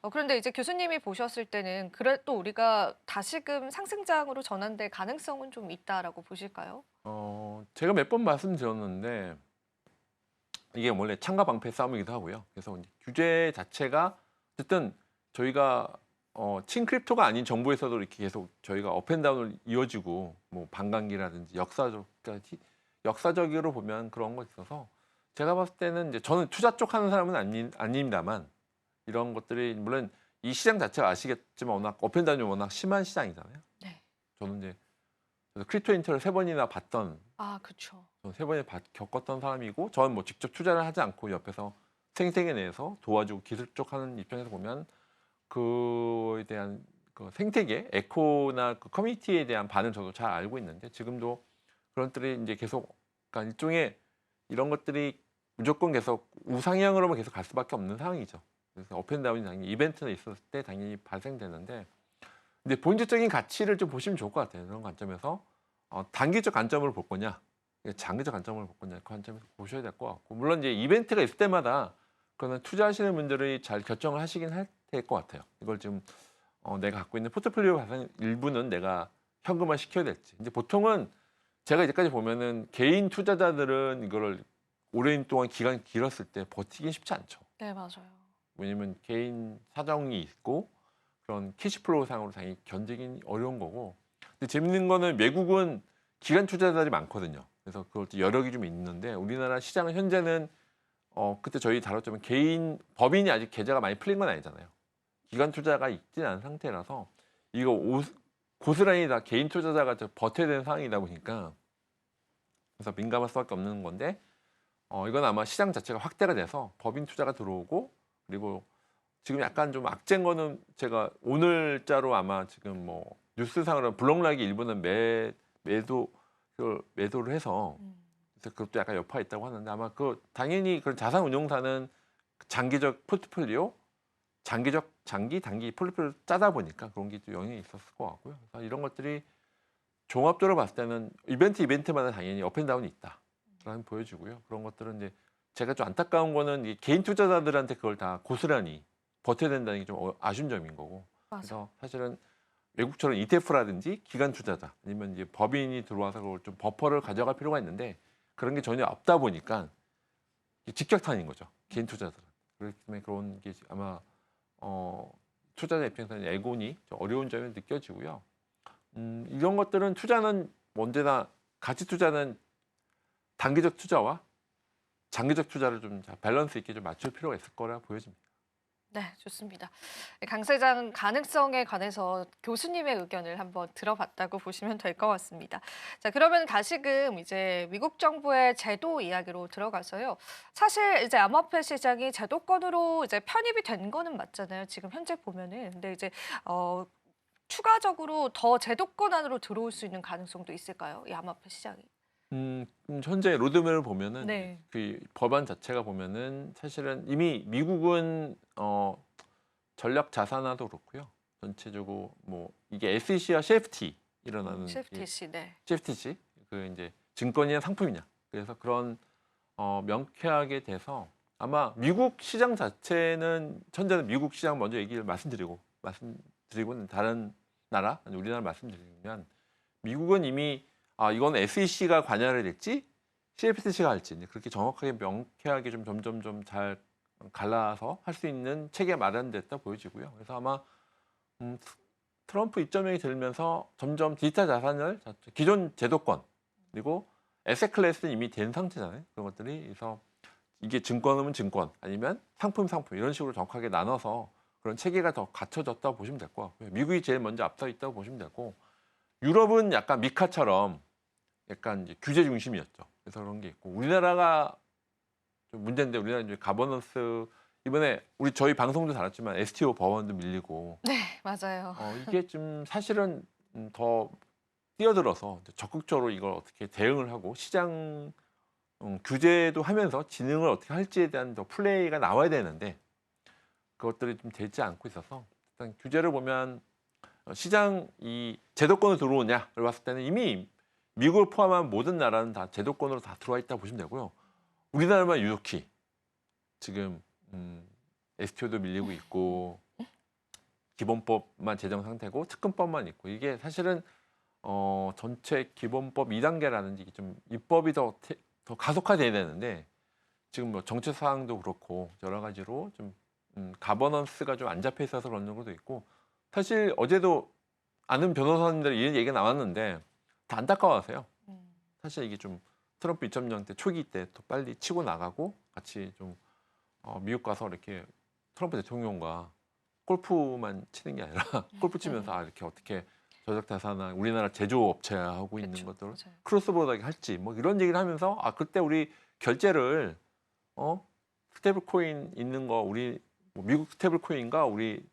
그런데 이제 교수님이 보셨을 때는 그래도 우리가 다시금 상승장으로 전환될 가능성은 좀 있다라고 보실까요? 제가 몇 번 말씀드렸는데 이게 원래 창과 방패 싸움이기도 하고요. 그래서 이제 규제 자체가 어쨌든 저희가 친크립토가 아닌 정부에서도 이렇게 계속 저희가 업앤다운을 이어지고 뭐 반감기라든지 역사적으로 보면 그런 거 있어서 제가 봤을 때는 이제 저는 투자 쪽 하는 사람은 아닙니다만 이런 것들이 물론 이 시장 자체가 아시겠지만 워낙 업앤다운이 워낙 심한 시장이잖아요. 네. 저는 이제 그래서 크립토 인터를 세 번이나 봤던 아 그쵸. 세 번이나 겪었던 사람이고 저는 뭐 직접 투자를 하지 않고 옆에서 생태계 내에서 도와주고 기술 쪽 하는 입장에서 보면 그에 대한 그 생태계, 에코나 그 커뮤니티에 대한 반응 저도 잘 알고 있는데 지금도 그런 것들이 이제 계속 그러니까 일종의 이런 것들이 무조건 계속 우상향으로만 계속 갈 수밖에 없는 상황이죠. 그래서 업앤다운이 당연히 이벤트가 있었을 때 당연히 발생되는데 근데 본질적인 가치를 좀 보시면 좋을 것 같아요. 그런 관점에서 단기적 관점으로 볼 거냐, 장기적 관점으로 볼 거냐 그 관점에서 보셔야 될 것 같고 물론 이제 이벤트가 있을 때마다 그거는 투자하시는 분들이 잘 결정을 하시긴 할 될 것 같아요. 이걸 지금 내가 갖고 있는 포트폴리오 일부는 내가 현금화 시켜야 될지. 이제 보통은 제가 이제까지 보면은 개인 투자자들은 이거를 오랜 동안 기간이 길었을 때 버티기 쉽지 않죠. 네 맞아요. 왜냐면 개인 사정이 있고 그런 캐시플로우 상으로 당연히 견디긴 어려운 거고. 근데 재밌는 거는 외국은 기관 투자자들이 많거든요. 그래서 그것도 여력이 좀 있는데 우리나라 시장은 현재는 그때 저희 다뤘지만 개인 법인이 아직 계좌가 많이 풀린 건 아니잖아요. 기관 투자가 있진 않은 상태라서 이거 고스란히 다 개인 투자자가 버텨야 되는 상황이다 보니까 그래서 민감할 수밖에 없는 건데 이건 아마 시장 자체가 확대가 돼서 법인 투자가 들어오고 그리고 지금 약간 좀 악재인 거는 제가 오늘자로 아마 지금 뭐 뉴스상으로 블록락이 일부는 매도를 해서 음. 그래서 그것도 약간 여파가 있다고 하는데 아마 그 당연히 그런 자산 운용사는 장기적 포트폴리오 장기 단기 포트폴리오 짜다 보니까 그런 게 또 영향이 있었을 것 같고요. 그래서 이런 것들이 종합적으로 봤을 때는 이벤트마다 당연히 업앤다운이 있다라는 보여지고요. 그런 것들은 이제 제가 좀 안타까운 거는 이 개인 투자자들한테 그걸 다 고스란히 버텨야 된다는 게 좀 아쉬운 점인 거고. 맞아요. 그래서 사실은 외국처럼 ETF라든지 기관 투자자 아니면 이제 법인이 들어와서 그걸 좀 버퍼를 가져갈 필요가 있는데 그런 게 전혀 없다 보니까 직격탄인 거죠. 개인 투자자들은. 그렇기 때문에 그런 게 아마 투자자 입장에서는 애곤이 좀 어려운 점이 느껴지고요. 이런 것들은 투자는 언제나 가치 투자는 단기적 투자와 장기적 투자를 좀 밸런스 있게 좀 맞출 필요가 있을 거라 보여집니다. 네 좋습니다. 강세장 가능성에 관해서 교수님의 의견을 한번 들어봤다고 보시면 될 것 같습니다. 자 그러면 다시금 이제 미국 정부의 제도 이야기로 들어가서요. 사실 이제 암호화폐 시장이 제도권으로 이제 편입이 된 거는 맞잖아요. 지금 현재 보면은. 근데 이제 어 추가적으로 더 제도권 안으로 들어올 수 있는 가능성도 있을까요? 이 암호화폐 시장이? 현재 로드맵을 보면은 네. 그 법안 자체가 보면은 사실은 이미 미국은 전략 자산화도 그렇고요. 전체적으로 뭐 이게 SEC와 CFT 일어나는 이 CFTC 네. CFTC 그 이제 증권이냐 상품이냐. 그래서 그런 명쾌하게 돼서 아마 미국 시장 자체는 현재는 미국 시장 먼저 얘기를 말씀드리고는 다른 나라 아니 우리나라 말씀드리면 미국은 이미 이건 SEC가 관여를 될지 CFTC가 할지 이제 그렇게 정확하게 명쾌하게 좀 점점 좀 잘 갈라서 할 수 있는 체계가 마련됐다 보여지고요. 그래서 아마 트럼프 입점이 들면서 점점 디지털 자산을 기존 제도권 그리고 에셋 클래스는 이미 된 상태잖아요. 그런 것들이 그래서 이게 증권은 증권 아니면 상품 이런 식으로 정확하게 나눠서 그런 체계가 더 갖춰졌다고 보시면 될 것 같고요. 미국이 제일 먼저 앞서 있다고 보시면 되고 유럽은 약간 미카처럼 약간 이제 규제 중심이었죠. 그래서 그런 게 있고 우리나라가 좀 문제인데 우리나라 이제 가버넌스 이번에 저희 방송도 다뤘지만 STO 법안도 밀리고 네 맞아요. 이게 좀 사실은 더 뛰어들어서 적극적으로 이걸 어떻게 대응을 하고 시장 규제도 하면서 진흥을 어떻게 할지에 대한 더 플레이가 나와야 되는데 그것들이 좀 되지 않고 있어서 일단 규제를 보면 시장 이 제도권으로 들어오냐를 봤을 때는 이미 미국을 포함한 모든 나라는 다 제도권으로 다 들어와 있다고 보시면 되고요. 우리나라만 유독히 지금 STO도 밀리고 있고 기본법만 제정 상태고 특근법만 있고 이게 사실은 전체 기본법 2단계라든지 이게 좀 입법이 더 가속화돼야 되는데 지금 뭐 정책 사항도 그렇고 여러 가지로 좀 가버넌스가 좀 안 잡혀 있어서 그런 것도 있고 사실 어제도 아는 변호사님들 이런 얘기가 나왔는데 다 안타까워하세요. 음. 사실 이게 좀 트럼프 2.0 때 초기 때 더 빨리 치고 나가고 같이 좀 미국 가서 이렇게 트럼프 대통령과 골프만 치는 게 아니라 골프 치면서 이렇게 어떻게 저작 자산이나 우리나라 제조업체하고 있는 그쵸. 것들을 맞아요. 크로스보더하게 할지 뭐 이런 얘기를 하면서 그때 우리 결제를 스테이블 코인 있는 거 우리 뭐 미국 스테이블 코인과 우리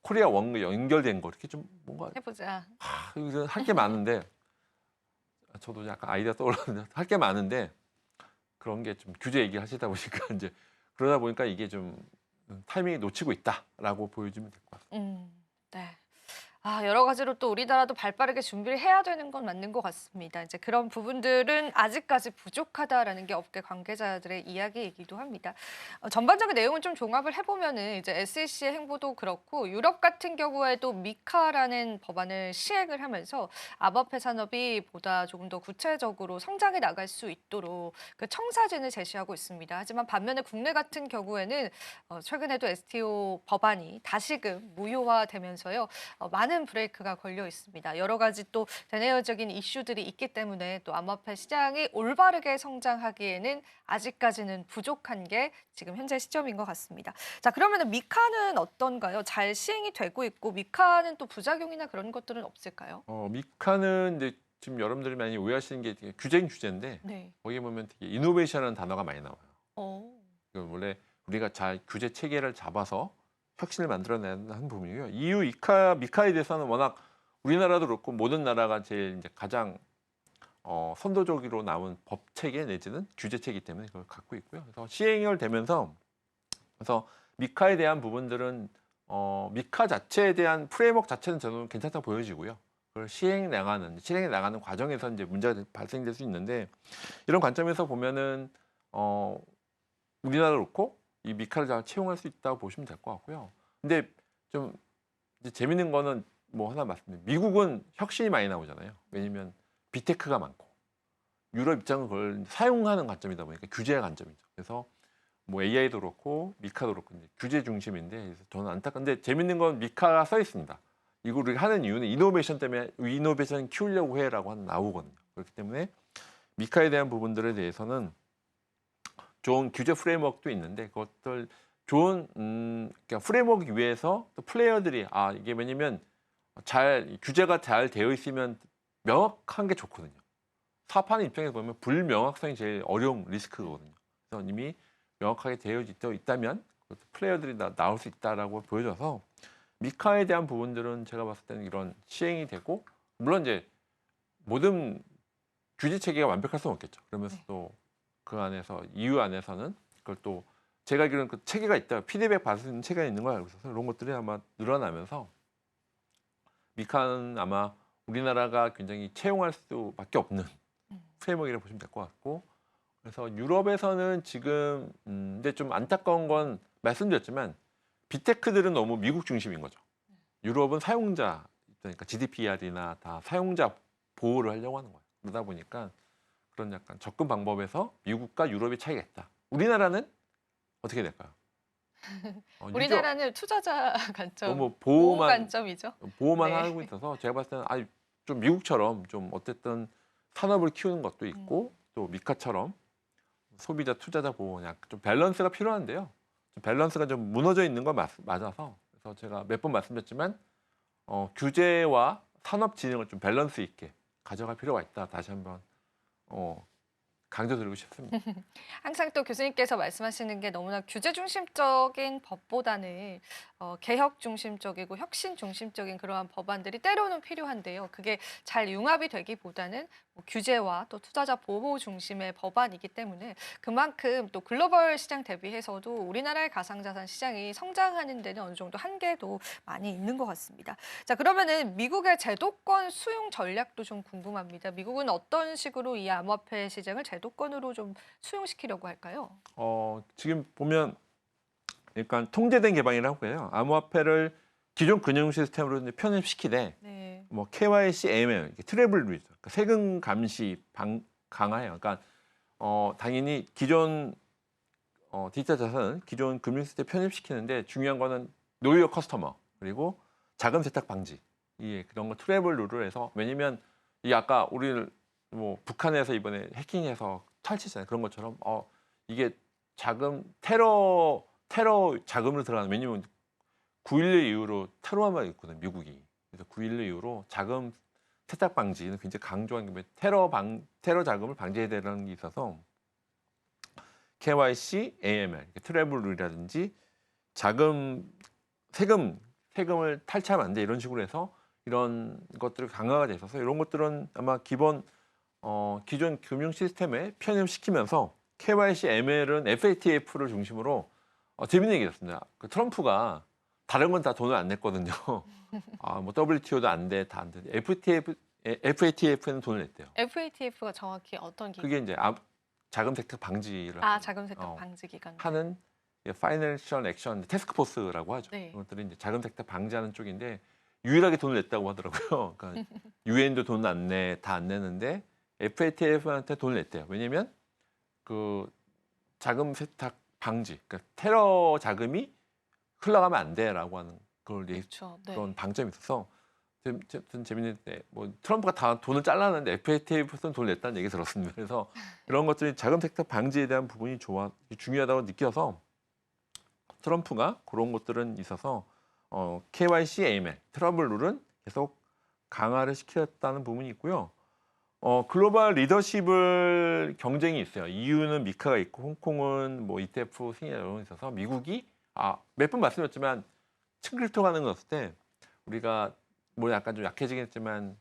코리아 원 연결된 거 이렇게 좀 뭔가 해보자. 할 게 많은데 저도 약간 아이디어 떠올랐는데 할 게 많은데 그런 게 좀 규제 얘기하시다 보니까 이제 그러다 보니까 이게 좀 타이밍이 놓치고 있다라고 보여주면 될 것 같습니다. 네. 여러 가지로 또 우리나라도 발빠르게 준비를 해야 되는 건 맞는 것 같습니다. 이제 그런 부분들은 아직까지 부족하다라는 게 업계 관계자들의 이야기이기도 합니다. 전반적인 내용을 좀 종합을 해보면은 이제 SEC의 행보도 그렇고 유럽 같은 경우에도 미카라는 법안을 시행을 하면서 암호화폐 산업이 보다 조금 더 구체적으로 성장해 나갈 수 있도록 그 청사진을 제시하고 있습니다. 하지만 반면에 국내 같은 경우에는 최근에도 STO 법안이 다시금 무효화되면서요. 많은 브레이크가 걸려 있습니다. 여러 가지 또 대내외적인 이슈들이 있기 때문에 또 암호화폐 시장이 올바르게 성장하기에는 아직까지는 부족한 게 지금 현재 시점인 것 같습니다. 자, 그러면 미카는 어떤가요? 잘 시행이 되고 있고 미카는 또 부작용이나 그런 것들은 없을까요? 미카는 이제 지금 여러분들이 많이 오해하시는 게 되게 규제인 규제인데 네. 거기 보면 되게 이노베이션이라는 단어가 많이 나와요. 어. 원래 우리가 잘 규제 체계를 잡아서 혁신을 만들어내는 한 부분이고요. EU 미카에 대해서는 워낙 우리나라도 그렇고 모든 나라가 제일 이제 가장 선도적으로 나온 법 체계 내지는 규제 체계 때문에 그걸 갖고 있고요. 그래서 시행을 되면서 그래서 미카에 대한 부분들은 미카 자체에 대한 프레임워크 자체는 저는 괜찮다 보여지고요. 그걸 실행해 나가는 과정에서 이제 문제가 발생될 수 있는데 이런 관점에서 보면은 우리나라도 그렇고 이 미카를 잘 채용할 수 있다고 보시면 될 것 같고요. 근데 좀 이제 재밌는 거는 뭐 하나 말씀드리면 미국은 혁신이 많이 나오잖아요. 왜냐면 빅테크가 많고 유럽 입장은 그걸 사용하는 관점이다 보니까 규제의 관점이죠. 그래서 뭐 AI도 그렇고 미카도 그렇고 이제 규제 중심인데 그래서 저는 안타까운데 재밌는 건 미카가 써 있습니다. 이거를 하는 이유는 이노베이션 때문에 이노베이션 키우려고 해라고 나오거든요. 그렇기 때문에 미카에 대한 부분들에 대해서는 좋은 규제 프레임워크도 있는데 그것들 좋은 그러니까 프레임워크 위에서 또 플레이어들이 이게 왜냐면 규제가 잘 되어 있으면 명확한 게 좋거든요. 사업하는 입장에서 보면 불명확성이 제일 어려운 리스크거든요. 그래서 이미 명확하게 되어 있다면 플레이어들이 나올 수 있다라고 보여져서 미카에 대한 부분들은 제가 봤을 때는 이런 시행이 되고 물론 이제 모든 규제 체계가 완벽할 수는 없겠죠. 그러면서 네. 또 그 안에서 EU 안에서는 그걸 또 제가 알기로는 그 체계가 있다 피드백 받을 수 있는 체계가 있는 걸 알고 있어서 그런 것들이 아마 늘어나면서 미카는 아마 우리나라가 굉장히 채용할 수밖에 없는 프레임워크라고 보시면 될 것 같고 그래서 유럽에서는 지금 근데 좀 안타까운 건 말씀드렸지만 빅테크들은 너무 미국 중심인 거죠. 유럽은 사용자 그러니까 GDPR이나 다 사용자 보호를 하려고 하는 거예요. 그러다 보니까 그런 약간 접근 방법에서 미국과 유럽의 차이가 있다. 우리나라는 어떻게 될까요? 우리나라는 투자자 관점, 너무 보호 관점이죠. 보호만 네. 하고 있어서 제가 봤을 때는 좀 미국처럼 좀 어쨌든 산업을 키우는 것도 음. 있고 또 미카처럼 소비자 투자자 보호 그냥 좀 밸런스가 필요한데요. 좀 밸런스가 좀 무너져 있는 건 맞아서 그래서 제가 몇 번 말씀드렸지만 규제와 산업 진흥을 좀 밸런스 있게 가져갈 필요가 있다. 다시 한번 강조드리고 싶습니다. 항상 또 교수님께서 말씀하시는 게 너무나 규제 중심적인 법보다는 개혁 중심적이고 혁신 중심적인 그러한 법안들이 때로는 필요한데요. 그게 잘 융합이 되기보다는 뭐 규제와 또 투자자 보호 중심의 법안이기 때문에 그만큼 또 글로벌 시장 대비해서도 우리나라의 가상자산 시장이 성장하는 데는 어느 정도 한계도 많이 있는 것 같습니다. 자, 그러면은 미국의 제도권 수용 전략도 좀 궁금합니다. 미국은 어떤 식으로 이 암호화폐 시장을 제도권으로 좀 수용시키려고 할까요? 지금 보면 일단 통제된 개방이라고 해요. 암호화폐를 기존 금융 시스템으로 이제 편입시키되 네. 뭐 KYC, AML, 이렇게 트래블 루이즈, 그러니까 세금 감시 강화해요. 그러니까 당연히 기존 디지털 자산은 기존 금융 시스템 편입시키는데 중요한 거는 노이어 커스터머 그리고 자금 세탁 방지 그런 거 트래블 룰을 해서 왜냐면 이 아까 우리 뭐 북한에서 이번에 해킹해서 탈취했잖아요. 그런 것처럼 이게 자금 테러 자금으로 들어가는 왜냐면 9.11 이후로 테러만 있거든 미국이. 그래서 9.11 이후로 자금 세탁 방지는 굉장히 강조한 게 테러 자금을 방지해야 되는 게 있어서 KYC, AML, 트래블 룰이라든지 세금을 탈취하면 안 돼 이런 식으로 해서 이런 것들이 강화가 돼 있어서 이런 것들은 아마 기존 금융 시스템에 편입시키면서 KYC, AML은 FATF를 중심으로 재밌는 얘기였습니다. 그 트럼프가 다른 건 다 돈을 안 냈거든요. 뭐 WTO도 안 돼, 다 안 돼. FATF는 돈을 냈대요. FATF가 정확히 어떤 기관? 그게 이제 자금 세탁 방지를 자금 세탁 어, 방지 기관. 하는 파이낸셜 액션 태스크포스라고 하죠. 네. 그것들이 이제 자금 세탁 방지하는 쪽인데 유일하게 돈을 냈다고 하더라고요. 그러니까 유엔도 돈 안 내, 다 안 내는데 FATF한테 돈을 냈대요. 왜냐면 그 자금 세탁 방지, 그러니까 테러 자금이 흘러가면 안 돼라고 하는 그렇죠. 네. 그런 방점이 있어서 좀 재밌는데 뭐 트럼프가 다 돈을 잘랐는데 FATF는 돈을 냈다는 얘기 들었습니다. 그래서 이런 것들이 자금 세탁 방지에 대한 부분이 중요하다고 느껴서 트럼프가 그런 것들은 있어서 KYC, AML, 트러블 룰은 계속 강화를 시켰다는 부분이 있고요. 글로벌 리더십을 경쟁이 있어요. EU는 미카가 있고 홍콩은 뭐 ETF 승인 이런 게 있어서 미국이 몇 번 말씀드렸지만 층크립토 가는 거 없을 때 우리가 뭐 약간 좀 약해지긴 했지만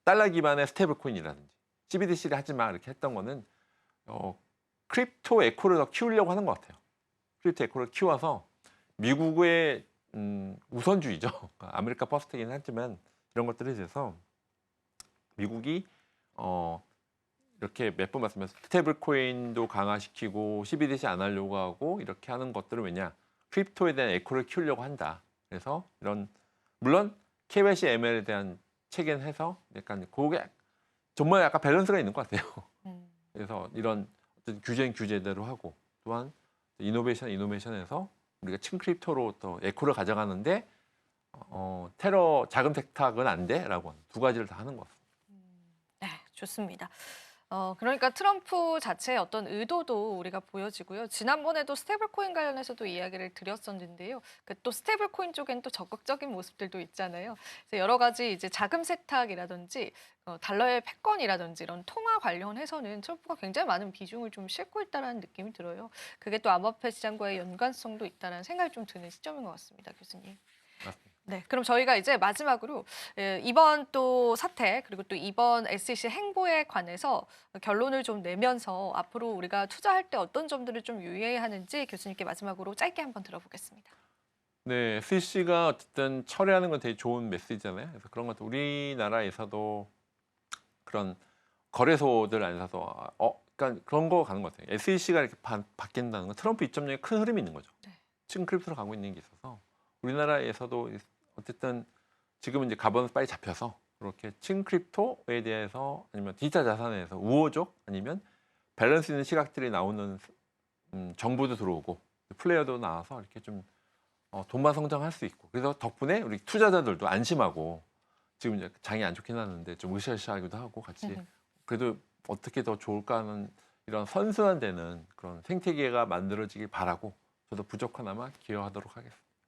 달러 기반의 스테이블 코인이라든지 CBDC를 하지 마 이렇게 했던 거는 크립토 에코를 더 키우려고 하는 것 같아요. 크립토 에코를 키워서 미국의 우선주의죠. 아메리카 퍼스트이긴 하지만 이런 것들에 대해서 미국이 이렇게 몇 번 말씀드렸어요. 스테이블 코인도 강화시키고 CBDC 안 하려고 하고 이렇게 하는 것들은 왜냐? 크립토에 대한 에코를 키우려고 한다. 그래서 이런 물론 KYC, ML에 대한 체계해서 약간 그게 정말 약간 밸런스가 있는 것 같아요. 그래서 이런 어떤 규제대로 하고 또한 이노베이션에서 우리가 층크립토로 또 에코를 가져가는데 테러 자금 세탁은 안 돼라고 하는 두 가지를 다 하는 것 같습니다. 네, 좋습니다. 그러니까 트럼프 자체의 어떤 의도도 우리가 보여지고요. 지난번에도 스테이블코인 관련해서도 이야기를 드렸었는데요. 또 스테이블코인 쪽엔 또 적극적인 모습들도 있잖아요. 그래서 여러 가지 이제 자금 세탁이라든지 달러의 패권이라든지 이런 통화 관련해서는 트럼프가 굉장히 많은 비중을 좀 싣고 있다는 느낌이 들어요. 그게 또 암호화폐 시장과의 연관성도 있다는 생각이 좀 드는 시점인 것 같습니다, 교수님. 맞습니다. 네, 그럼 저희가 이제 마지막으로 이번 또 사태 그리고 또 이번 SEC 행보에 관해서 결론을 좀 내면서 앞으로 우리가 투자할 때 어떤 점들을 좀 유의해야 하는지 교수님께 마지막으로 짧게 한번 들어보겠습니다. 네, SEC가 어쨌든 철회하는 건 되게 좋은 메시지잖아요. 그래서 그런 것도 우리나라에서도 그런 거래소들 안에서도 그러니까 그런 거 가는 것 같아요. SEC가 이렇게 바뀐다는 건 트럼프 입점력에 큰 흐름이 있는 거죠. 네. 지금 크립토로 가고 있는 게 있어서 우리나라에서도 어쨌든 지금은 이제 가버넌스 빨리 잡혀서 그렇게 층크립토에 대해서 아니면 디지털 자산에 대해서 우호적 아니면 밸런스 있는 시각들이 나오는 정보도 들어오고 플레이어도 나와서 이렇게 좀 돈만 성장할 수 있고 그래서 덕분에 우리 투자자들도 안심하고 지금 이제 장이 안 좋긴 하는데 좀 으쌰으쌰하기도 하고 같이 그래도 어떻게 더 좋을까 하는 이런 선순환되는 그런 생태계가 만들어지길 바라고 저도 부족하나마 기여하도록 하겠습니다.